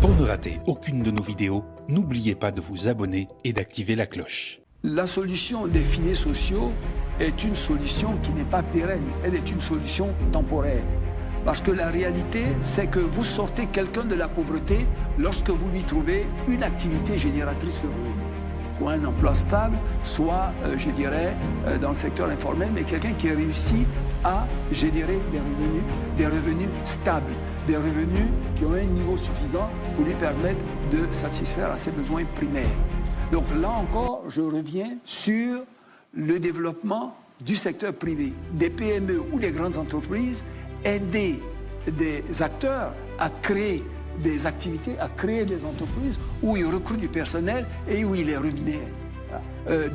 Pour ne rater aucune de nos vidéos, n'oubliez pas de vous abonner et d'activer la cloche. La solution des filets sociaux est une solution qui n'est pas pérenne, elle est une solution temporaire. Parce que la réalité, c'est que vous sortez quelqu'un de la pauvreté lorsque vous lui trouvez une activité génératrice de revenus. Soit un emploi stable, soit, dans le secteur informel, mais quelqu'un qui a réussi à générer des revenus stables, des revenus qui ont un niveau suffisant pour lui permettre de satisfaire à ses besoins primaires. Donc là encore, je reviens sur le développement du secteur privé, des PME ou des grandes entreprises, aider des acteurs à créer des activités, à créer des entreprises où ils recrutent du personnel et où ils les rémunèrent.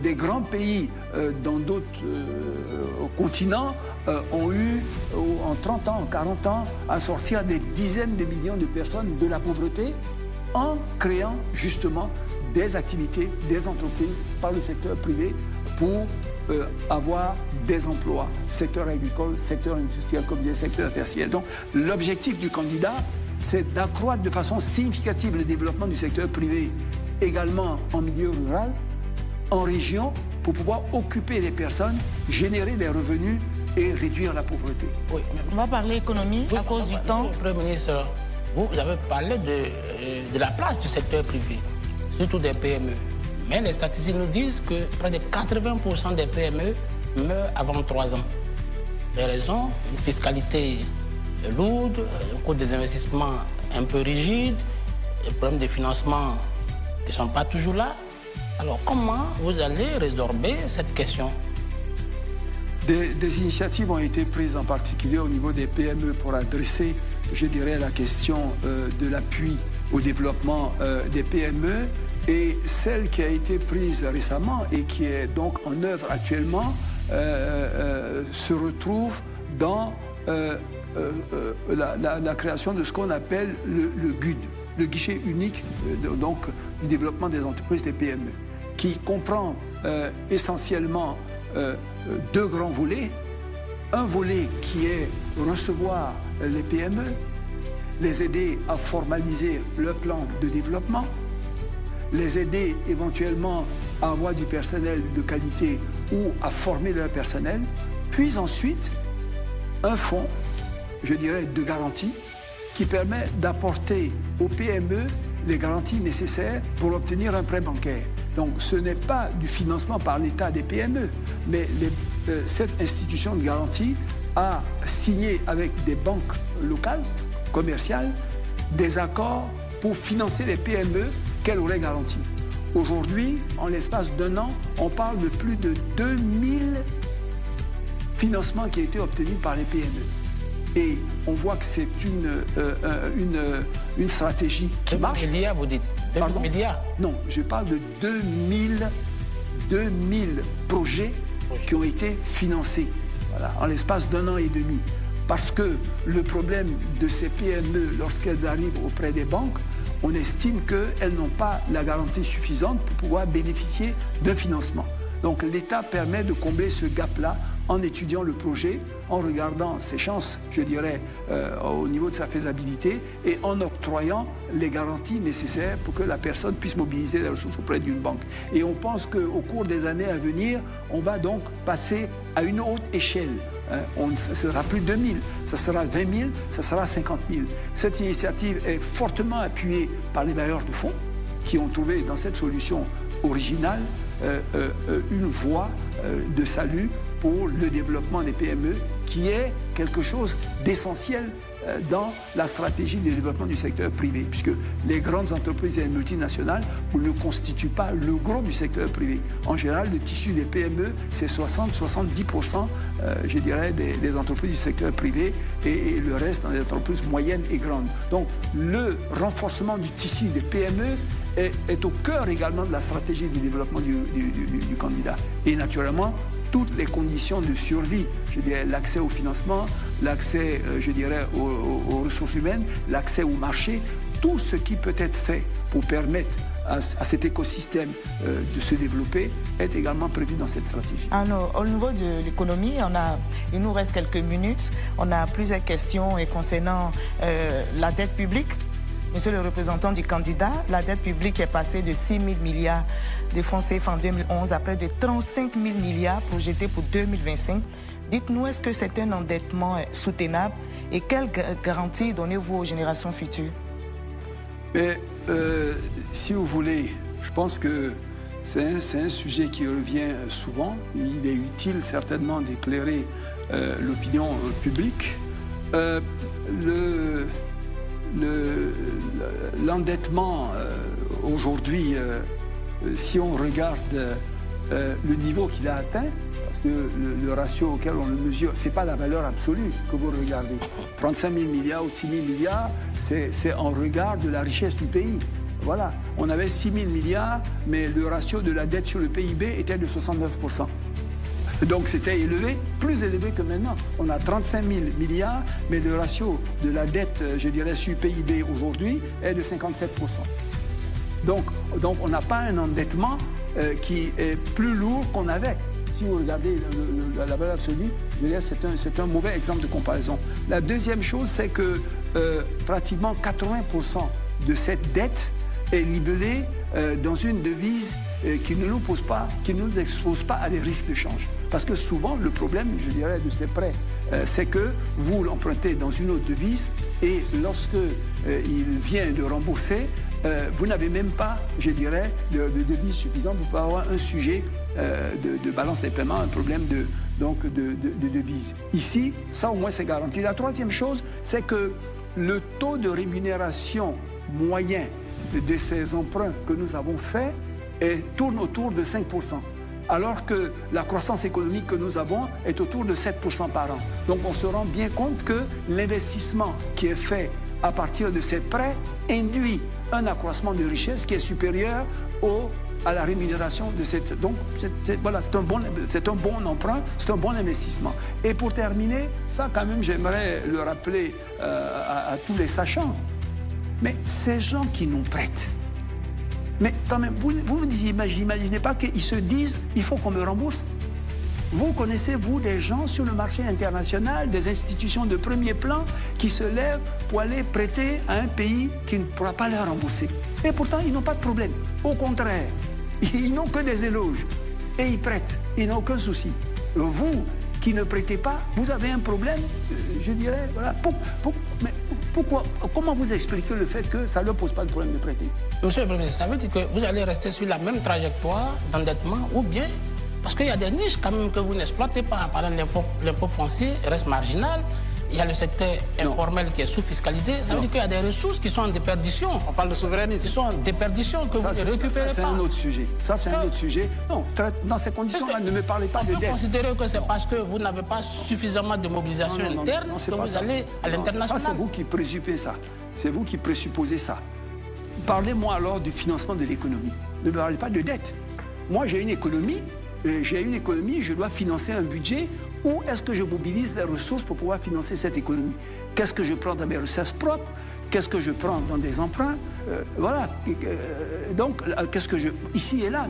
Des grands pays dans d'autres continents ont eu en 30 ans, en 40 ans, à sortir des dizaines de millions de personnes de la pauvreté en créant justement des activités, des entreprises par le secteur privé pour avoir des emplois, secteur agricole, secteur industriel, comme disait, secteur tertiaire. Donc l'objectif du candidat, c'est d'accroître de façon significative le développement du secteur privé, également en milieu rural, en région, pour pouvoir occuper les personnes, générer des revenus et réduire la pauvreté. Oui, on va parler économie à cause du temps. Premier ministre, vous avez parlé de la place du secteur privé, surtout des PME. Mais les statistiques nous disent que près de 80% des PME meurent avant 3 ans. Les raisons, une fiscalité lourde, un coût des investissements un peu rigide, des problèmes de financement qui ne sont pas toujours là. Alors comment vous allez résorber cette question? Des initiatives ont été prises en particulier au niveau des PME pour adresser, je dirais, la question de l'appui au développement des PME. Et celle qui a été prise récemment et qui est donc en œuvre actuellement se retrouve dans la création de ce qu'on appelle le GUD, le guichet unique donc, du développement des entreprises des PME, qui comprend essentiellement 2 grands volets. Un volet qui est recevoir les PME, les aider à formaliser leur plan de développement, les aider éventuellement à avoir du personnel de qualité ou à former leur personnel, puis ensuite un fonds, je dirais, de garantie qui permet d'apporter aux PME les garanties nécessaires pour obtenir un prêt bancaire. Donc ce n'est pas du financement par l'État des PME, mais cette institution de garantie a signé avec des banques locales, commerciales, des accords pour financer les PME qu'elle aurait garanties. Aujourd'hui, en l'espace d'1 an, on parle de plus de 2000 financements qui ont été obtenus par les PME. Et on voit que c'est une stratégie qui marche. 2 milliards, vous dites 2 milliards? Non, je parle de 2000 projets qui ont été financés en l'espace d'1 an et demi. Parce que le problème de ces PME, lorsqu'elles arrivent auprès des banques, on estime qu'elles n'ont pas la garantie suffisante pour pouvoir bénéficier d'un financement. Donc l'État permet de combler ce gap-là en étudiant le projet, en regardant ses chances, je dirais, au niveau de sa faisabilité et en octroyant les garanties nécessaires pour que la personne puisse mobiliser les ressources auprès d'une banque. Et on pense qu'au cours des années à venir, on va donc passer à une haute échelle. Ce ne sera plus 2000, ça sera 20 000, ça sera 50 000. Cette initiative est fortement appuyée par les bailleurs de fonds qui ont trouvé dans cette solution originale une voie de salut pour le développement des PME qui est quelque chose d'essentiel dans la stratégie de développement du secteur privé, puisque les grandes entreprises et les multinationales ne constituent pas le gros du secteur privé. En général, le tissu des PME, c'est 60-70%, je dirais, des entreprises du secteur privé et le reste dans les entreprises moyennes et grandes. Donc, le renforcement du tissu des PME est au cœur également de la stratégie de développement du candidat. Et naturellement, toutes les conditions de survie, je dirais l'accès au financement, l'accès, je dirais, aux ressources humaines, l'accès au marché, tout ce qui peut être fait pour permettre à cet écosystème de se développer est également prévu dans cette stratégie. Alors, au niveau de l'économie, il nous reste quelques minutes. On a plusieurs questions concernant la dette publique. Monsieur le représentant du candidat, la dette publique est passée de 6 000 milliards de francs CFA en 2011 à près de 35 000 milliards projetés pour 2025. Dites-nous, est-ce que c'est un endettement soutenable et quelles garanties donnez-vous aux générations futures? Mais, si vous voulez, je pense que c'est un sujet qui revient souvent. Il est utile certainement d'éclairer l'opinion publique. L'endettement aujourd'hui, si on regarde le niveau qu'il a atteint, parce que le ratio auquel on le mesure, ce n'est pas la valeur absolue que vous regardez. 35 000 milliards ou 6 000 milliards, c'est en regard de la richesse du pays. Voilà, on avait 6 000 milliards, mais le ratio de la dette sur le PIB était de 69%. Donc c'était élevé, plus élevé que maintenant. On a 35 000 milliards, mais le ratio de la dette, je dirais, sur PIB aujourd'hui est de 57%. Donc on n'a pas un endettement qui est plus lourd qu'on avait. Si vous regardez la valeur absolue, je dirais, c'est un mauvais exemple de comparaison. La deuxième chose, c'est que pratiquement 80% de cette dette est libellée dans une devise qui ne nous pose pas, qui ne nous expose pas à des risques de change. Parce que souvent, le problème, je dirais, de ces prêts, c'est que vous l'empruntez dans une autre devise et lorsque il vient de rembourser, vous n'avez même pas, je dirais, de devise suffisante. Vous pouvez avoir un sujet de balance des paiements, un problème de devise. Ici, ça au moins c'est garanti. La troisième chose, c'est que le taux de rémunération moyen de ces emprunts que nous avons faits tourne autour de 5%, alors que la croissance économique que nous avons est autour de 7% par an. Donc on se rend bien compte que l'investissement qui est fait à partir de ces prêts induit un accroissement de richesse qui est supérieur à la rémunération de cette... Donc voilà, c'est un bon emprunt, c'est un bon investissement. Et pour terminer, ça quand même j'aimerais le rappeler à tous les sachants, mais ces gens qui nous prêtent, mais quand même, vous me disiez, imaginez pas qu'ils se disent, il faut qu'on me rembourse. Vous connaissez, vous, des gens sur le marché international, des institutions de premier plan qui se lèvent pour aller prêter à un pays qui ne pourra pas les rembourser. Et pourtant, ils n'ont pas de problème. Au contraire, ils n'ont que des éloges. Et ils prêtent, ils n'ont aucun souci. Vous, qui ne prêtez pas, vous avez un problème, je dirais, voilà. Mais pourquoi, comment vous expliquez le fait que ça ne leur pose pas de problème de prêter? Monsieur le Premier ministre, ça veut dire que vous allez rester sur la même trajectoire d'endettement ou bien, parce qu'il y a des niches quand même que vous n'exploitez pas. Par exemple, l'impôt foncier reste marginal. Il y a le secteur informel qui est sous-fiscalisé. Ça veut dire qu'il y a des ressources qui sont en déperdition. On parle de souverainisme. Qui sont en déperdition, que ça, vous ne récupérez pas. Ça, c'est un autre sujet. Ça, c'est un autre sujet. Non, dans ces conditions-là, ne me parlez pas de dette. On peut considérer que c'est parce que vous n'avez pas suffisamment de mobilisation interne que vous allez à l'international. Ça, c'est vous qui présupposez ça. C'est vous qui présupposez ça. Parlez-moi alors du financement de l'économie. Ne me parlez pas de dette. Moi, j'ai une économie, je dois financer un budget. Où est-ce que je mobilise les ressources pour pouvoir financer cette économie? Qu'est-ce que je prends dans mes ressources propres? Qu'est-ce que je prends dans des emprunts? Voilà. Donc, qu'est-ce que je... Ici et là,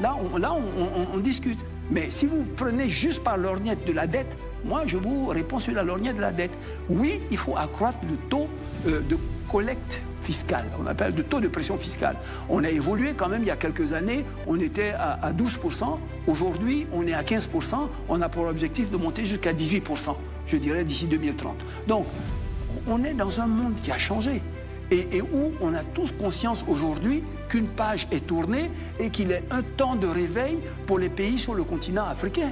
on discute. Mais si vous prenez juste par lorgnette de la dette, moi, je vous réponds sur la lorgnette de la dette. Oui, il faut accroître le taux de collecte fiscale. On appelle le taux de pression fiscale. On a évolué quand même il y a quelques années. On était à 12%. Aujourd'hui, on est à 15%. On a pour objectif de monter jusqu'à 18%, je dirais, d'ici 2030. Donc, on est dans un monde qui a changé et où on a tous conscience aujourd'hui qu'une page est tournée et qu'il est un temps de réveil pour les pays sur le continent africain.